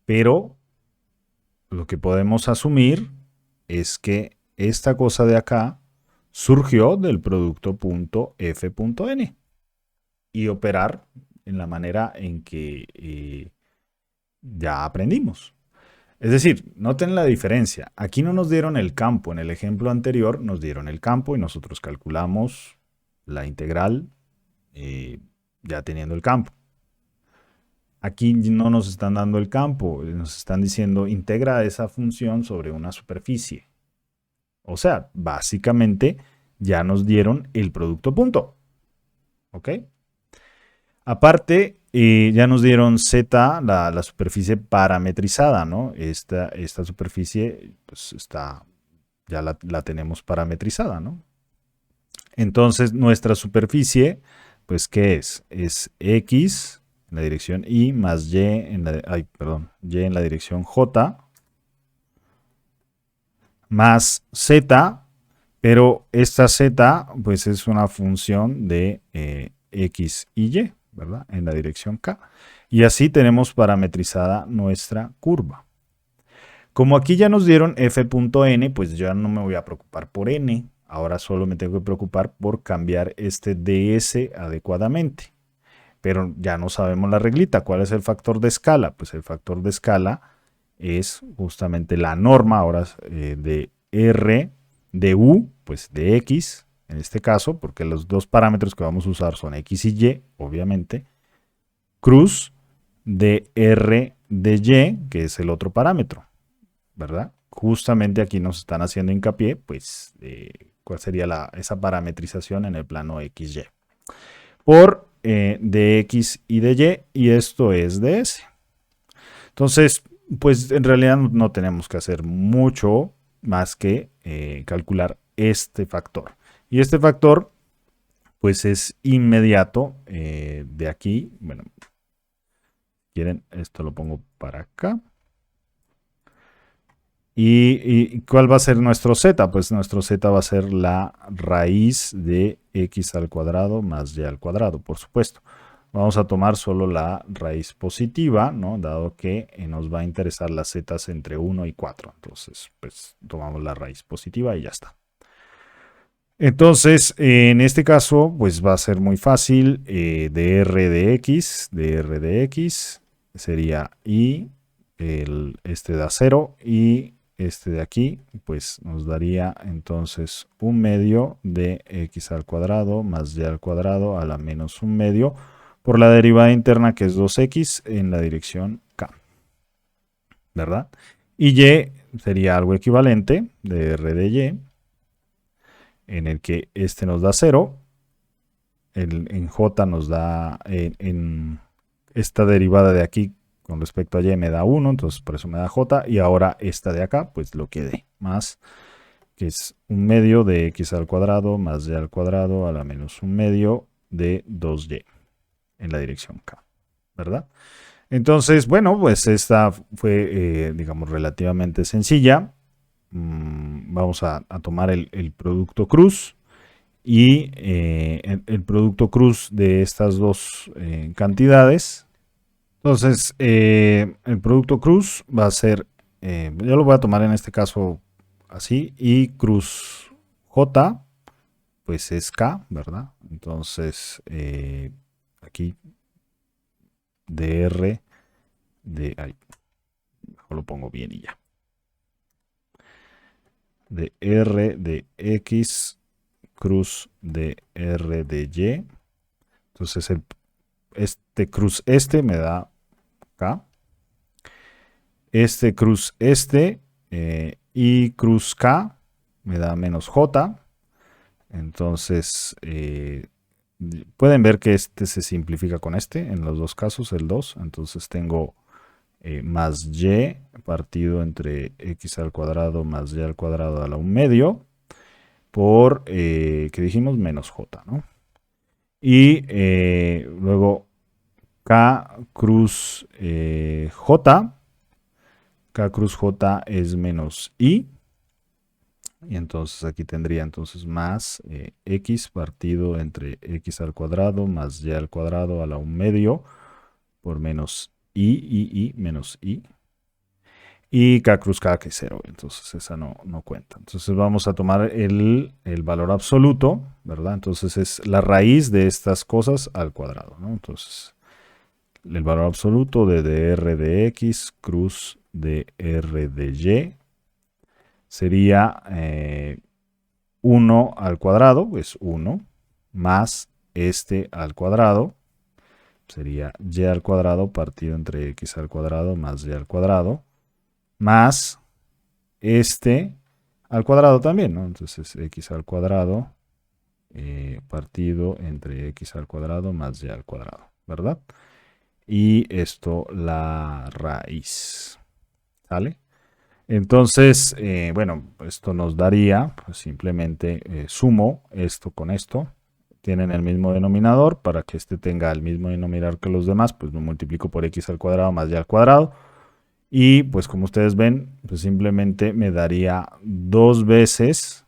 Pero lo que podemos asumir es que esta cosa de acá surgió del producto .f.n y operar en la manera en que ya aprendimos. Es decir, noten la diferencia. Aquí no nos dieron el campo. En el ejemplo anterior nos dieron el campo y nosotros calculamos la integral ya teniendo el campo. Aquí no nos están dando el campo, nos están diciendo integra esa función sobre una superficie. O sea, básicamente ya nos dieron el producto punto. ¿Ok? Aparte, ya nos dieron Z, la superficie parametrizada, ¿no? Esta superficie pues ya la tenemos parametrizada, ¿no? Entonces, nuestra superficie, pues, ¿qué es? Es X en la dirección Y más Y en la dirección J más Z, pero esta Z, pues, es una función de X y Y, ¿verdad? En la dirección K. Y así tenemos parametrizada nuestra curva. Como aquí ya nos dieron f.n, pues ya no me voy a preocupar por n. Ahora solo me tengo que preocupar por cambiar este ds adecuadamente. Pero ya no sabemos la reglita. ¿Cuál es el factor de escala? Pues el factor de escala es justamente la norma ahora de r de u, pues de x, en este caso, porque los dos parámetros que vamos a usar son x y y, obviamente, cruz de r de y, que es el otro parámetro, ¿verdad? Justamente aquí nos están haciendo hincapié, pues, cuál sería esa parametrización en el plano XY. Por de X y de Y, y esto es de S. Entonces, pues en realidad no tenemos que hacer mucho más que calcular este factor. Y este factor, pues es inmediato de aquí. Bueno, quieren, esto lo pongo para acá. ¿Y cuál va a ser nuestro z? Pues nuestro z va a ser la raíz de x al cuadrado más y al cuadrado, por supuesto. Vamos a tomar solo la raíz positiva, ¿no? Dado que nos va a interesar las zetas entre 1 y 4. Entonces, pues tomamos la raíz positiva y ya está. Entonces, en este caso, pues va a ser muy fácil. Dr de x sería y este da 0 y este de aquí, pues nos daría entonces 1/2 de x al cuadrado más y al cuadrado a la menos 1/2 por la derivada interna que es 2x en la dirección k, ¿verdad? Y y sería algo equivalente de r de y, en el que este nos da 0, en j nos da, en esta derivada de aquí con respecto a y me da 1, entonces por eso me da j, y ahora esta de acá, pues lo que dé, más, que es 1/2 de x al cuadrado más y al cuadrado a la menos 1/2 de 2y en la dirección k, ¿verdad? Entonces, bueno, pues esta fue, digamos, relativamente sencilla. Vamos a tomar el producto cruz y el producto cruz de estas dos cantidades. Entonces, el producto cruz va a ser, yo lo voy a tomar en este caso así, y cruz j, pues es k, ¿verdad? Entonces, aquí dr de, ahí, mejor lo pongo bien y ya. De r de x cruz de r de y. Entonces, este cruz este me da k. Este cruz este y cruz k me da menos j. Entonces, pueden ver que este se simplifica con este en los dos casos, el 2. Entonces tengo más y partido entre x al cuadrado más y al cuadrado a la 1/2 por, que dijimos, menos j, ¿no? Y luego k cruz j. K cruz j es menos i. Y entonces aquí tendría entonces más x partido entre x al cuadrado más y al cuadrado a la 1/2 por menos i menos i. Y k cruz k que es 0, entonces esa no cuenta. Entonces vamos a tomar el valor absoluto, ¿verdad? Entonces es la raíz de estas cosas al cuadrado, ¿no? Entonces el valor absoluto de dr de x cruz de r de y sería 1 al cuadrado, es 1, más este al cuadrado, sería y al cuadrado partido entre x al cuadrado más y al cuadrado, más este al cuadrado también, ¿no? Entonces x al cuadrado partido entre x al cuadrado más y al cuadrado, ¿verdad? Y esto la raíz, ¿sale? Entonces, bueno, esto nos daría, pues simplemente sumo esto con esto. Tienen el mismo denominador. Para que este tenga el mismo denominador que los demás, pues lo multiplico por x al cuadrado más y al cuadrado. Y pues como ustedes ven, pues simplemente me daría dos veces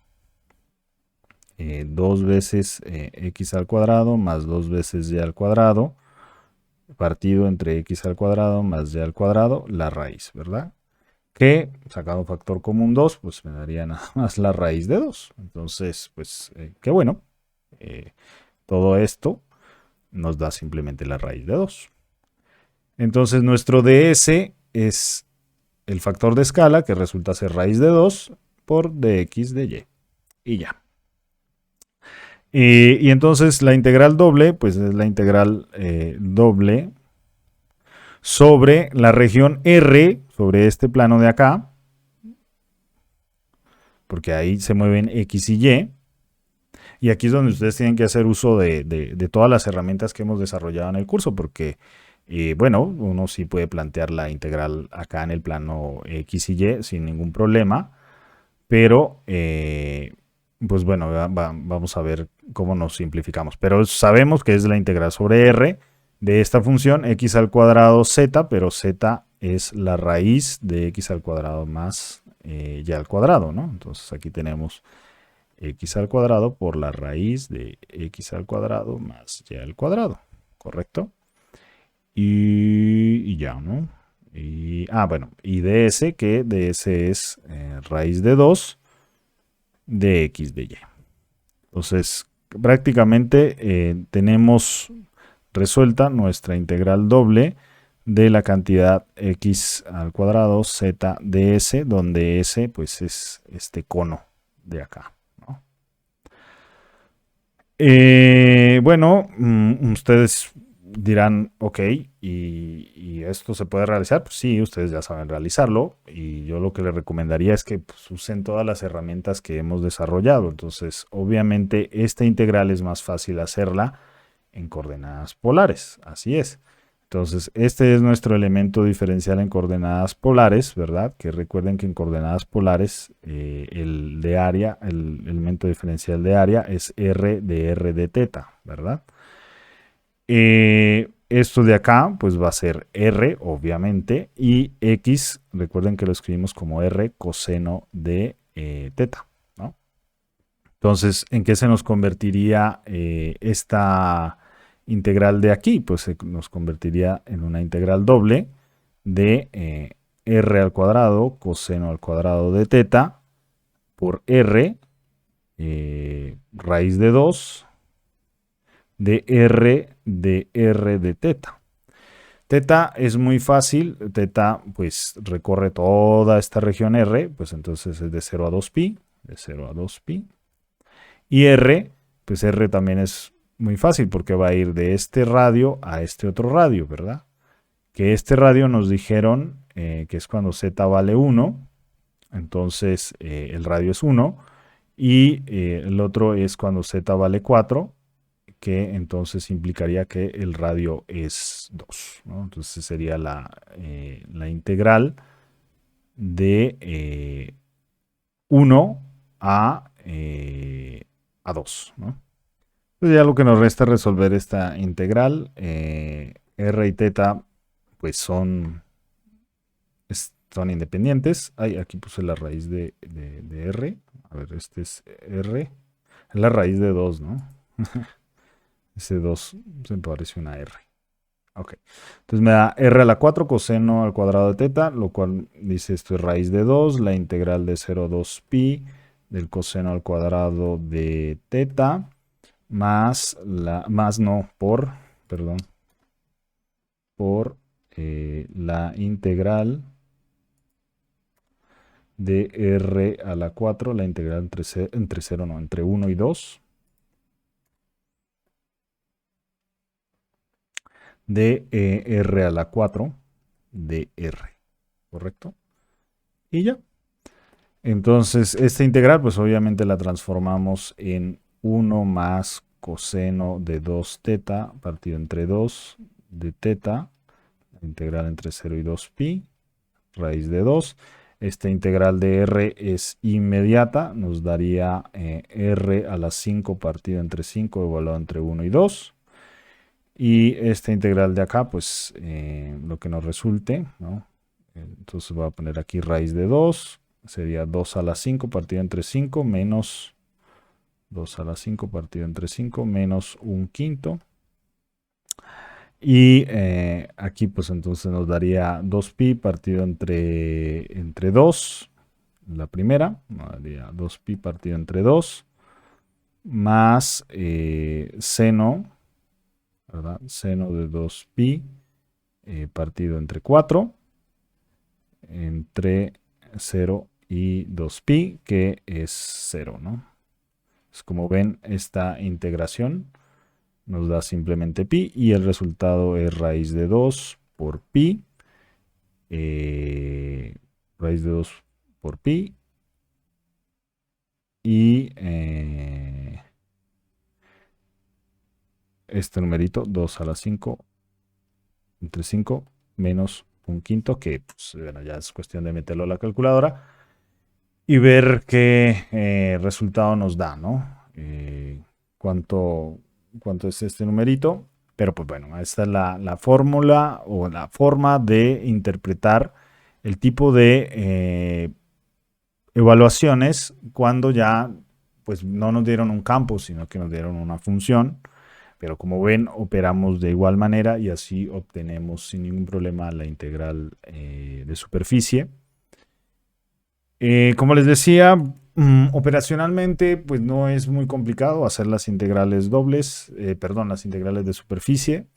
x al cuadrado más 2 veces y al cuadrado partido entre x al cuadrado más y al cuadrado, la raíz, ¿verdad? Que sacado un factor común 2, pues me daría nada más la raíz de 2. Entonces, pues qué bueno. Todo esto nos da simplemente la raíz de 2. Entonces nuestro ds es el factor de escala que resulta ser raíz de 2 por dx de y. Y ya. Y entonces la integral doble, pues es la integral doble sobre la región R, sobre este plano de acá, porque ahí se mueven X y Y. Y aquí es donde ustedes tienen que hacer uso de todas las herramientas que hemos desarrollado en el curso, porque, bueno, uno sí puede plantear la integral acá en el plano X y Y sin ningún problema, pero, pues bueno, vamos a ver cómo nos simplificamos. Pero sabemos que es la integral sobre R de esta función x al cuadrado z, pero z es la raíz de x al cuadrado más y al cuadrado, ¿no? Entonces aquí tenemos x al cuadrado por la raíz de x al cuadrado más y al cuadrado, ¿correcto? Y ya, ¿no? Bueno, y ds, que ds es raíz de 2 de x de y. Entonces, prácticamente tenemos resuelta nuestra integral doble de la cantidad x al cuadrado z de s, donde s pues es este cono de acá, ¿no? Bueno, ustedes dirán, ok, ¿y esto se puede realizar? Pues sí, ustedes ya saben realizarlo y yo lo que les recomendaría es que pues, usen todas las herramientas que hemos desarrollado. Entonces, obviamente, esta integral es más fácil hacerla en coordenadas polares, así es. Entonces, este es nuestro elemento diferencial en coordenadas polares, ¿verdad? Que recuerden que en coordenadas polares el de área, el elemento diferencial de área es r de teta, ¿verdad? Esto de acá, pues va a ser r, obviamente, y x, recuerden que lo escribimos como r coseno de teta, ¿no? Entonces, ¿en qué se nos convertiría esta integral de aquí? Pues se nos convertiría en una integral doble de r al cuadrado coseno al cuadrado de teta por r raíz de 2 de r de teta. Teta es muy fácil, teta pues recorre toda esta región R, pues entonces es de 0 a 2pi, de 0 a 2pi. Y R, pues R también es muy fácil porque va a ir de este radio a este otro radio, ¿verdad? Que este radio nos dijeron que es cuando z vale 1, entonces el radio es 1, y el otro es cuando z vale 4, que entonces implicaría que el radio es 2, ¿no? Entonces sería la integral de 1 a 2, ¿no? Entonces ya lo que nos resta es resolver esta integral. R y teta pues son independientes. Aquí puse la raíz de R. A ver, este es R. Es la raíz de 2, ¿no? Ese 2 se me parece una R. Ok. Entonces me da R a la 4 coseno al cuadrado de teta, lo cual dice esto es raíz de 2, la integral de 0 a 2pi del coseno al cuadrado de teta, por la integral de R a la 4, la integral entre 1 y 2, de R a la 4 de R, ¿correcto? Y ya. Entonces, esta integral, pues obviamente la transformamos en 1 más coseno de 2 teta partido entre 2 de teta, la integral entre 0 y 2pi, raíz de 2. Esta integral de r es inmediata, nos daría r a la 5 partido entre 5 igualado entre 1 y 2. Y esta integral de acá, pues lo que nos resulte, ¿no? Entonces voy a poner aquí raíz de 2, sería 2 a la 5 partido entre 5 menos 2 a la 5 partido entre 5 menos 1/5. Y aquí pues entonces nos daría 2pi partido entre 2, la primera, nos daría 2pi partido entre 2, más seno, ¿verdad? Seno de 2pi partido entre 4, entre 0 y 2pi, que es 0, ¿no? Pues como ven, esta integración nos da simplemente pi y el resultado es raíz de 2 por pi, raíz de 2 por pi, y este numerito 2 a la 5 entre 5 menos 1/5, que pues, bueno, ya es cuestión de meterlo a la calculadora y ver qué resultado nos da, ¿no? Cuánto es este numerito. Pero pues bueno, esta es la fórmula o la forma de interpretar el tipo de evaluaciones cuando ya pues no nos dieron un campo, sino que nos dieron una función. Pero como ven, operamos de igual manera y así obtenemos sin ningún problema la integral de superficie. Como les decía, operacionalmente pues no es muy complicado hacer las integrales dobles, perdón, las integrales de superficie.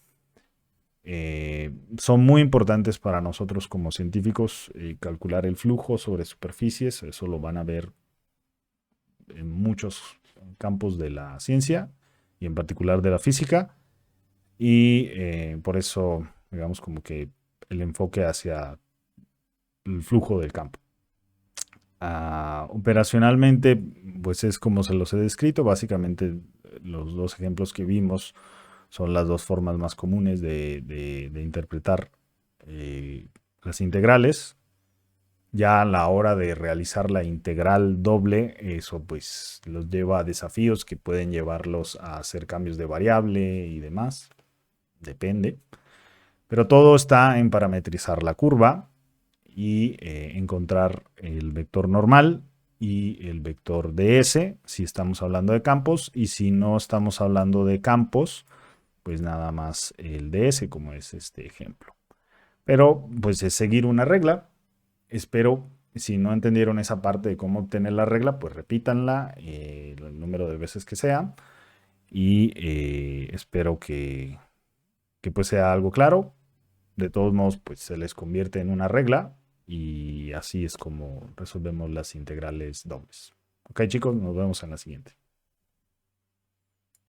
Son muy importantes para nosotros como científicos calcular el flujo sobre superficies. Eso lo van a ver en muchos campos de la ciencia y en particular de la física. Y por eso, digamos, como que el enfoque hacia el flujo del campo. Operacionalmente, pues es como se los he descrito. Básicamente, los dos ejemplos que vimos son las dos formas más comunes de interpretar las integrales. Ya a la hora de realizar la integral doble, eso pues los lleva a desafíos que pueden llevarlos a hacer cambios de variable y demás. Depende. Pero todo está en parametrizar la curva y encontrar el vector normal y el vector ds si estamos hablando de campos, y si no estamos hablando de campos, pues nada más el ds, como es este ejemplo. Pero pues es seguir una regla. Espero, si no entendieron esa parte de cómo obtener la regla, pues repítanla el número de veces que sea, y espero que pues sea algo claro. De todos modos, pues se les convierte en una regla y así es como resolvemos las integrales dobles. Ok, chicos, nos vemos en la siguiente.